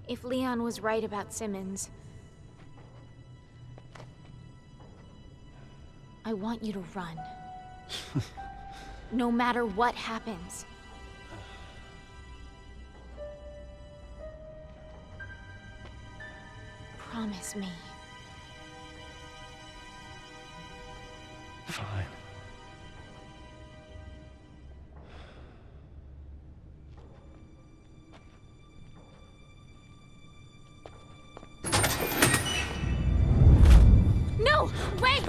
If Leon was right about Simmons, I want you to run. No matter what happens. Promise me. Fine. No! Wait!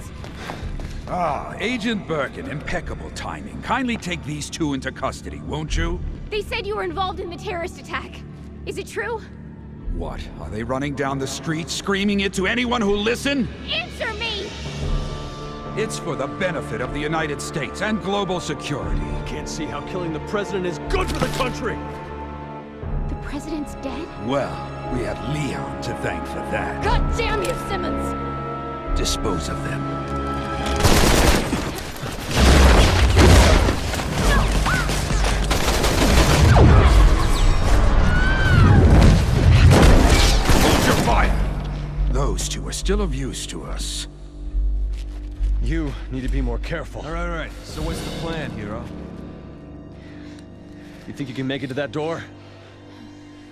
Ah, Agent Birkin, impeccable timing. Kindly take these two into custody, won't you? They said you were involved in the terrorist attack. Is it true? What? Are they running down the street, screaming it to anyone who'll listen? Answer me! It's for the benefit of the United States and global security. Can't see how killing the president is good for the country! The president's dead? Well, we have Leon to thank for that. God damn you, Simmons! Dispose of them. Hold your fire! Those two are still of use to us. You need to be more careful. All right. So what's the plan, hero? You think you can make it to that door?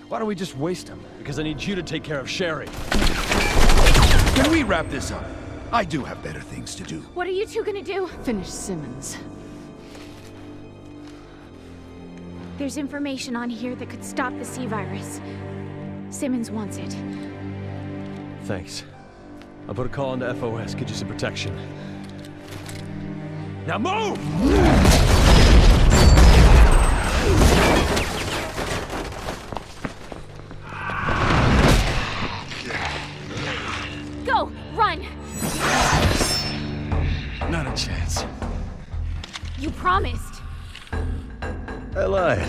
Why don't we just waste him? Because I need you to take care of Sherry. Can we wrap this up? I do have better things to do. What are you two gonna do? Finish Simmons. There's information on here that could stop the C-virus. Simmons wants it. Thanks. I'll put a call into FOS, get you some protection. Now move! Go! Run! Not a chance. You promised. I lied.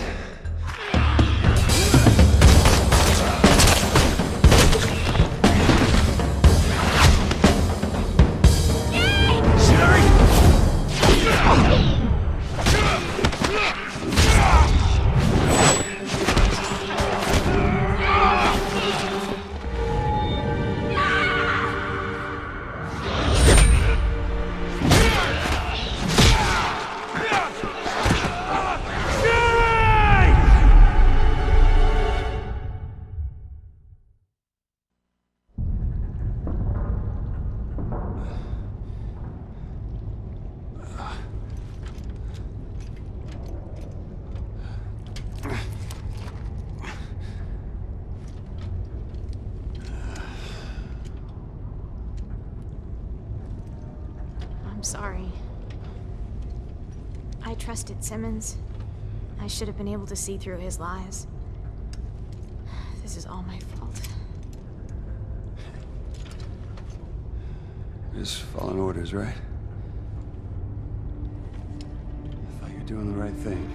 I'm sorry. I trusted Simmons. I should have been able to see through his lies. This is all my fault. Just following orders, right? I thought you were doing the right thing.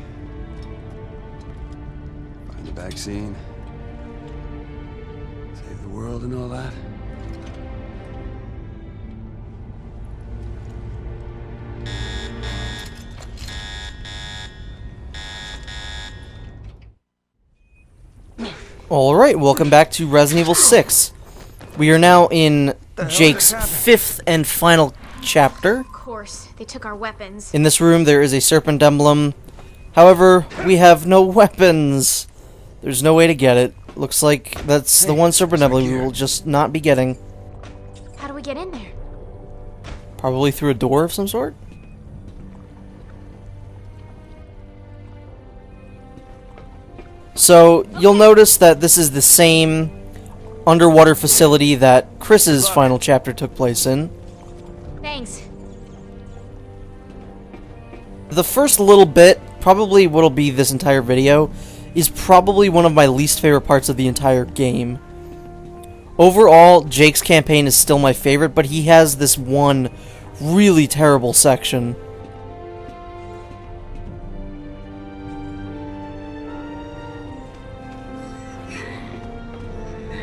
Find the vaccine. Save the world and all that. Alright, welcome back to Resident Evil 6. We are now in Jake's 5th and final chapter. Of course, they took our weapons. In this room there is a serpent emblem. However, we have no weapons. There's no way to get it. Looks like that's the one serpent emblem we will just not be getting. How do we get in there? Probably through a door of some sort? So, you'll notice that this is the same underwater facility that Chris's final chapter took place in. Thanks. The first little bit, probably what'll be this entire video, is probably one of my least favorite parts of the entire game. Overall, Jake's campaign is still my favorite, but he has this one really terrible section.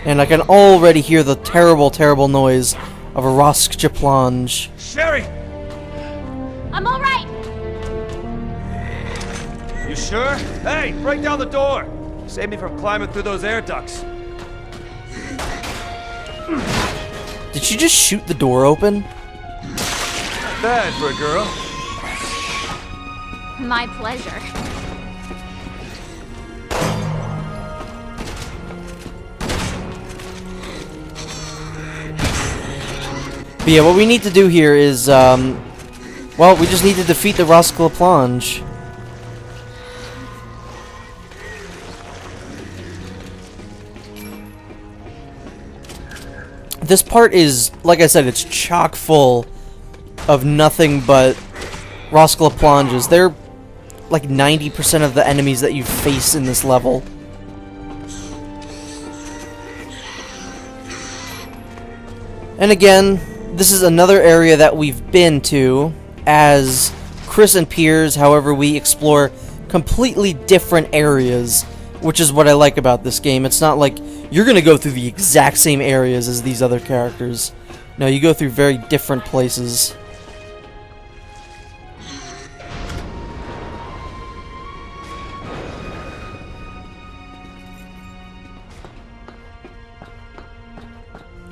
And I can already hear the terrible, terrible noise of a Rasklapanje. Sherry! I'm alright! You sure? Hey, break down the door! Save me from climbing through those air ducts. Did she just shoot the door open? Bad for a girl. My pleasure. But yeah, what we need to do here is, well, we just need to defeat the Rasklapanje. This part is, like I said, it's chock full of nothing but Rasklapanjes. They're like 90% of the enemies that you face in this level. And again, this is another area that we've been to as Chris and Piers. However, we explore completely different areas, which is what I like about this game. It's not like you're going to go through the exact same areas as these other characters. No, you go through very different places.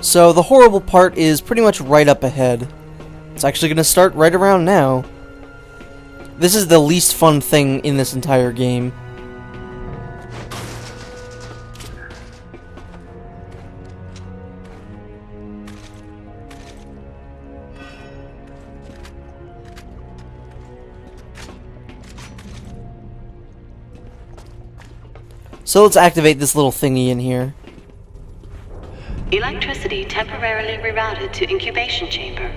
So the horrible part is pretty much right up ahead. It's actually going to start right around now. This is the least fun thing in this entire game. So let's activate this little thingy in here. Electricity temporarily rerouted to incubation chamber.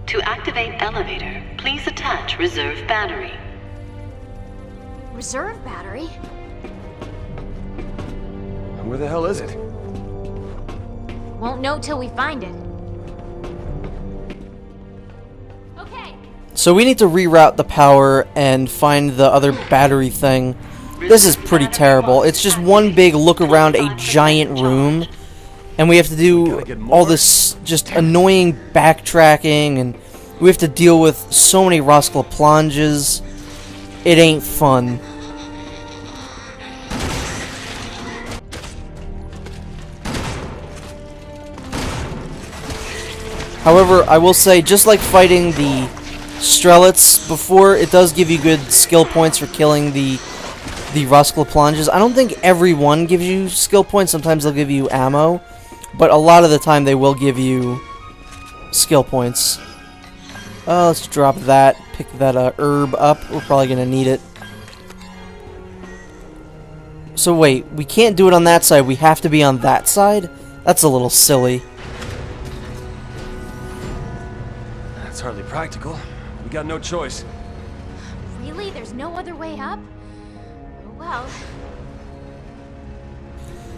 To activate elevator, please attach reserve battery. Reserve battery? Where the hell is it? Won't know till we find it. Okay. So we need to reroute the power and find the other battery thing. This is pretty terrible. It's just one big look around a giant room, and we have to do all this just annoying backtracking, and we have to deal with so many Rasklapanjes. It ain't fun. However, I will say, just like fighting the Strelets before, it does give you good skill points for killing the Rasklapanjes. I don't think every one gives you skill points. Sometimes they'll give you ammo, but a lot of the time they will give you skill points. Let's drop that. Pick that herb up. We're probably gonna need it. So wait, we can't do it on that side. We have to be on that side? That's a little silly. That's hardly practical. We got no choice. Really? There's no other way up? Well...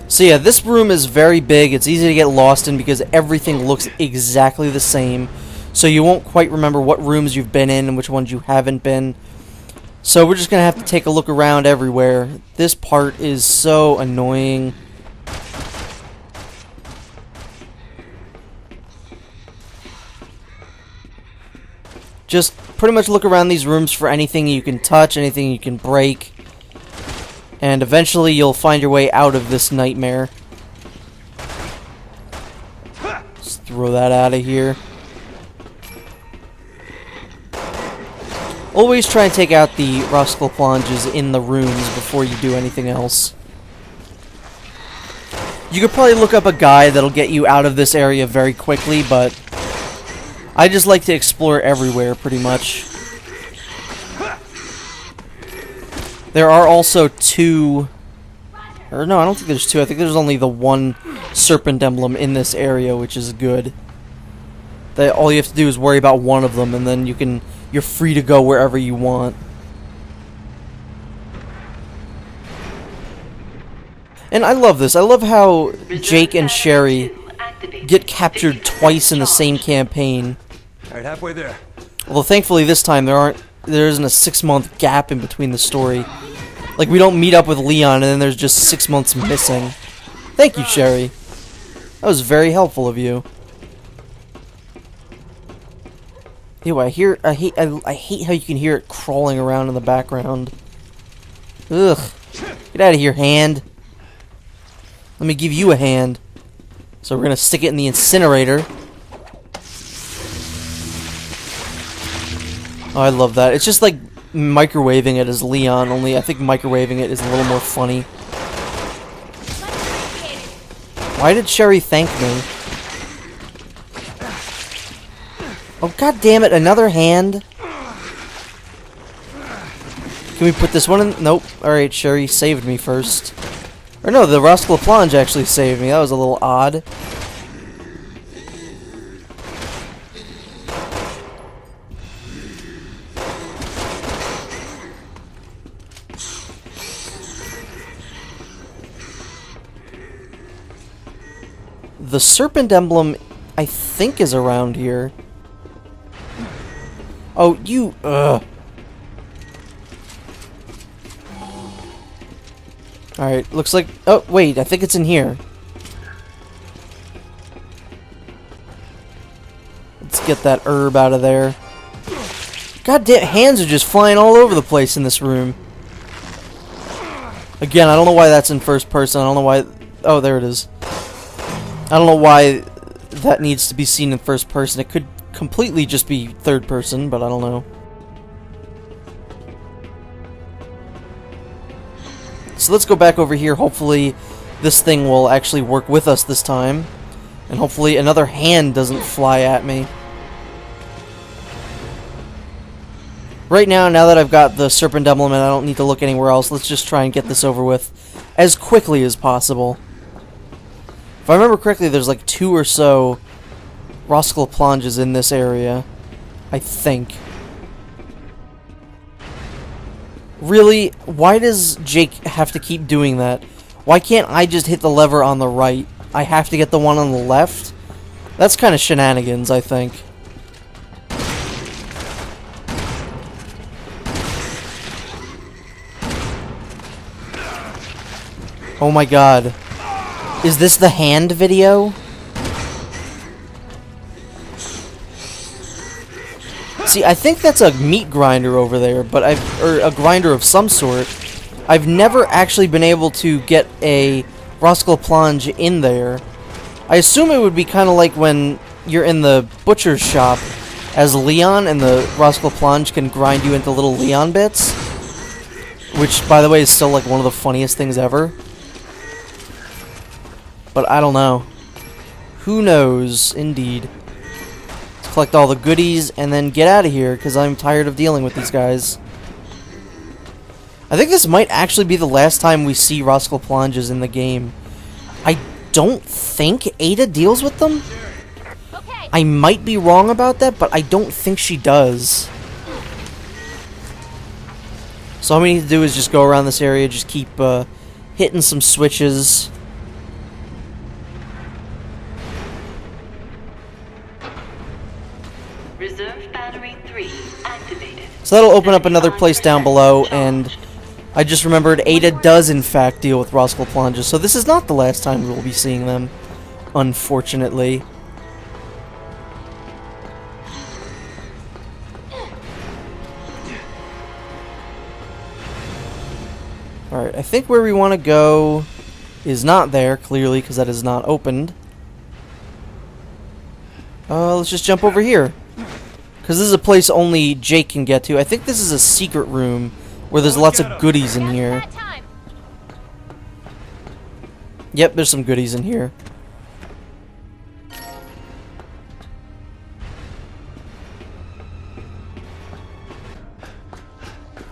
So yeah, this room is very big. It's easy to get lost in because everything looks exactly the same. So you won't quite remember what rooms you've been in and which ones you haven't been. So we're just going to have to take a look around everywhere. This part is so annoying. Just pretty much look around these rooms for anything you can touch, anything you can break. And eventually you'll find your way out of this nightmare. Just throw that out of here. Always try and take out the Rasklapanjes in the rooms before you do anything else. You could probably look up a guide that'll get you out of this area very quickly, but I just like to explore everywhere pretty much. There are also two... Or no, I don't think there's two. I think there's only the one serpent emblem in this area, which is good. All you have to do is worry about one of them, and then you're free to go wherever you want. And I love this. I love how Jake and Sherry get captured twice in the same campaign. Alright, halfway there. Although thankfully this time there isn't a 6-month gap in between the story. Like, we don't meet up with Leon and then there's just 6 months missing. Thank you, Sherry. That was very helpful of you. Ew, I hate how you can hear it crawling around in the background. Ugh. Get out of here, hand. Let me give you a hand. So we're gonna stick it in the incinerator. Oh, I love that. It's just like microwaving it as Leon, only I think microwaving it is a little more funny. Why did Sherry thank me? Oh, god damn it, another hand? Can we put this one in? Nope. Alright, Sherry saved me first. Or no, the Rasklapanje actually saved me. That was a little odd. The serpent emblem, I think, is around here. Oh, you... Alright, looks like... Oh, wait, I think it's in here. Let's get that herb out of there. God damn, hands are just flying all over the place in this room. Again, I don't know why that's in first person. I don't know why... Oh, there it is. I don't know why that needs to be seen in first person. It could completely just be third person, but I don't know. So let's go back over here. Hopefully this thing will actually work with us this time. And hopefully another hand doesn't fly at me. Right now that I've got the serpent emblem and I don't need to look anywhere else, let's just try and get this over with as quickly as possible. If I remember correctly, there's like 2 or so Rasklaplanges in this area. I think. Really? Why does Jake have to keep doing that? Why can't I just hit the lever on the right? I have to get the one on the left? That's kind of shenanigans, I think. Oh my god. Is this the hand video? See, I think that's a meat grinder over there, but or a grinder of some sort. I've never actually been able to get a Rasklapanje in there. I assume it would be kind of like when you're in the butcher's shop as Leon and the Rasklapanje can grind you into little Leon bits. Which, by the way, is still like one of the funniest things ever. But I don't know. Who knows, indeed. Let's collect all the goodies and then get out of here, because I'm tired of dealing with these guys. I think this might actually be the last time we see Rasklaplanjes in the game. I don't think Ada deals with them. I might be wrong about that, but I don't think she does. So all we need to do is just go around this area, just keep hitting some switches. Reserve battery 3 activated. So that'll open up another place down below, and I just remembered Ada does in fact deal with Rasklaplanjes, so this is not the last time we'll be seeing them, unfortunately. Alright, I think where we want to go is not there, clearly, because that is not opened. Let's just jump over here. Because this is a place only Jake can get to. I think this is a secret room where there's lots of goodies in here. Yep, there's some goodies in here.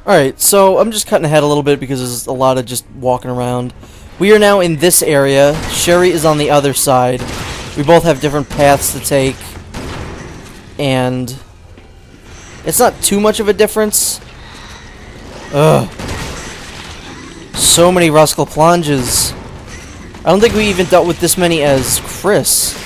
Alright, so I'm just cutting ahead a little bit because there's a lot of just walking around. We are now in this area. Sherry is on the other side. We both have different paths to take. And it's not too much of a difference. Ugh. So many Rasklaplanjes. I don't think we even dealt with this many as Chris.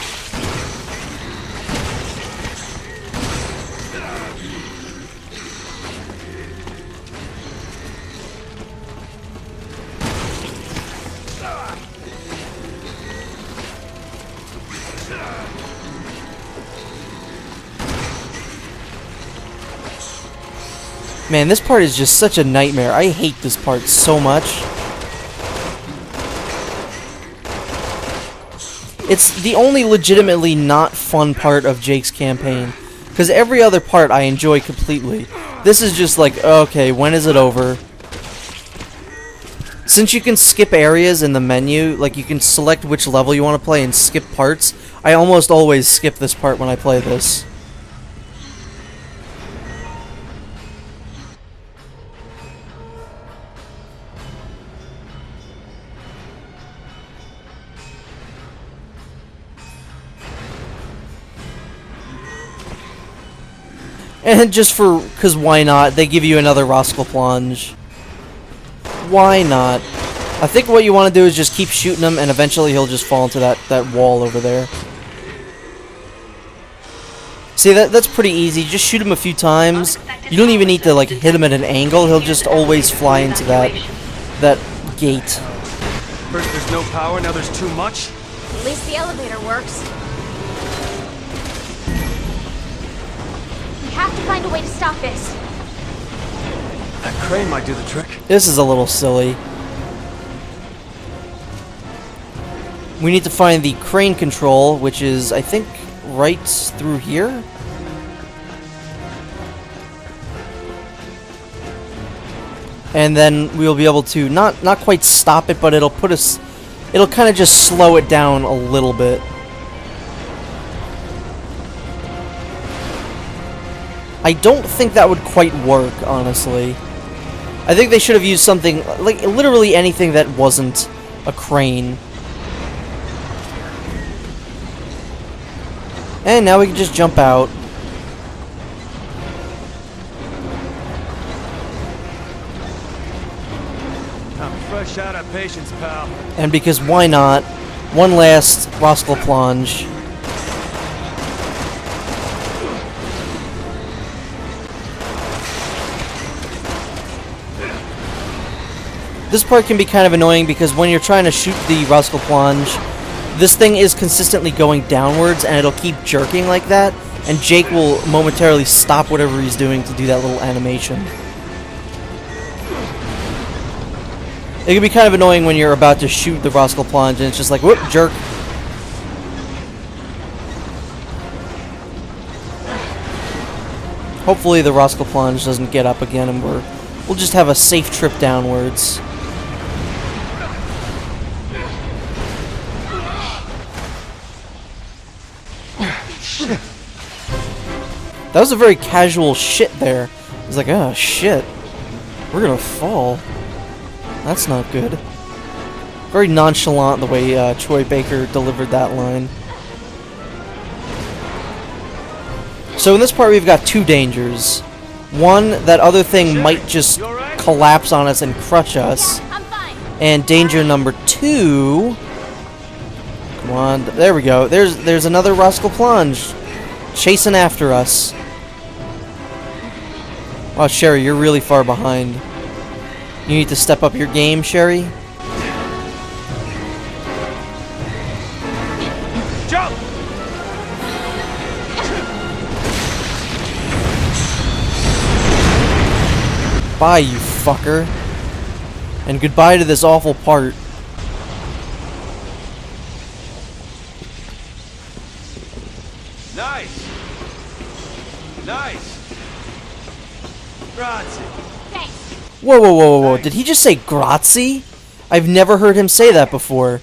Man, this part is just such a nightmare. I hate this part so much. It's the only legitimately not fun part of Jake's campaign. Because every other part I enjoy completely. This is just like, okay, when is it over? Since you can skip areas in the menu, like you can select which level you want to play and skip parts, I almost always skip this part when I play this. And just for, cause why not, they give you another Rasklapanje. Why not? I think what you want to do is just keep shooting him, and eventually he'll just fall into that wall over there. See, that's pretty easy. Just shoot him a few times. You don't even need to like hit him at an angle. He'll just always fly into that gate. First there's no power, now there's too much. At least the elevator works. We have to find a way to stop this. That crane might do the trick. This is a little silly. We need to find the crane control, which is, I think, right through here? And then we'll be able to not quite stop it, but it'll put us, it'll kind of just slow it down a little bit. I don't think that would quite work, honestly. I think they should have used something, like, literally anything that wasn't a crane. And now we can just jump out. I'm fresh out of patience, pal. And because why not, one last Rasklapanje. This part can be kind of annoying because when you're trying to shoot the Rasklapanje, this thing is consistently going downwards and it'll keep jerking like that, and Jake will momentarily stop whatever he's doing to do that little animation. It can be kind of annoying when you're about to shoot the Rasklapanje and it's just like, whoop, jerk. Hopefully the Rasklapanje doesn't get up again and we'll just have a safe trip downwards. That was a very casual shit there. It was like, oh shit, we're gonna fall. That's not good. Very nonchalant the way Troy Baker delivered that line. So in this part we've got two dangers. One, that other thing might just collapse on us and crush us. And danger number two... Come on, there we go. There's another Rasklapanje chasing after us. Oh, Sherry, you're really far behind. You need to step up your game, Sherry. Jump! Bye, you fucker. And goodbye to this awful part. Nice! Nice! Grazie. Thanks. Whoa, whoa, whoa, whoa, whoa. Did he just say grazie? I've never heard him say that before.